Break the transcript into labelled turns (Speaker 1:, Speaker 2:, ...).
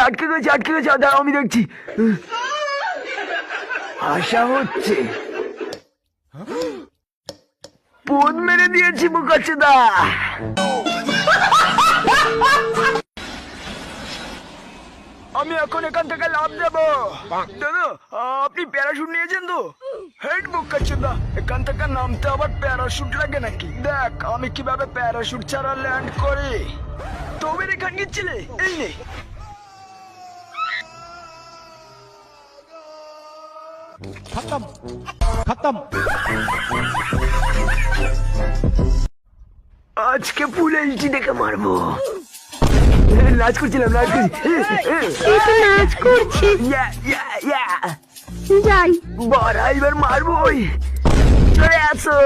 Speaker 1: আটকে গেছে, দাঁড়াও আমি দেখছি। আশা হচ্ছে পোদ মেরে দিয়েছি বোকাচোদা। আমি এখন এখান থেকে লাভ দেবো। দাদা আপনি প্যারাশুট নিয়েছেন তো? হেড বোকাচোদা, এখান থেকে নামতে আবার প্যারাশুট লাগে নাকি? দেখ আমি কিভাবে প্যারাশুট ছাড়া ল্যান্ড করি। তবে এখান গিয়েছিলে, এই নে।
Speaker 2: खत्म।
Speaker 1: আজকে ফুল এইচডি দেখে মারবো। নাচ করছিলাম, নাচ করছি।
Speaker 3: যাই
Speaker 1: বাড়া এবার মারবো। চলে আসো।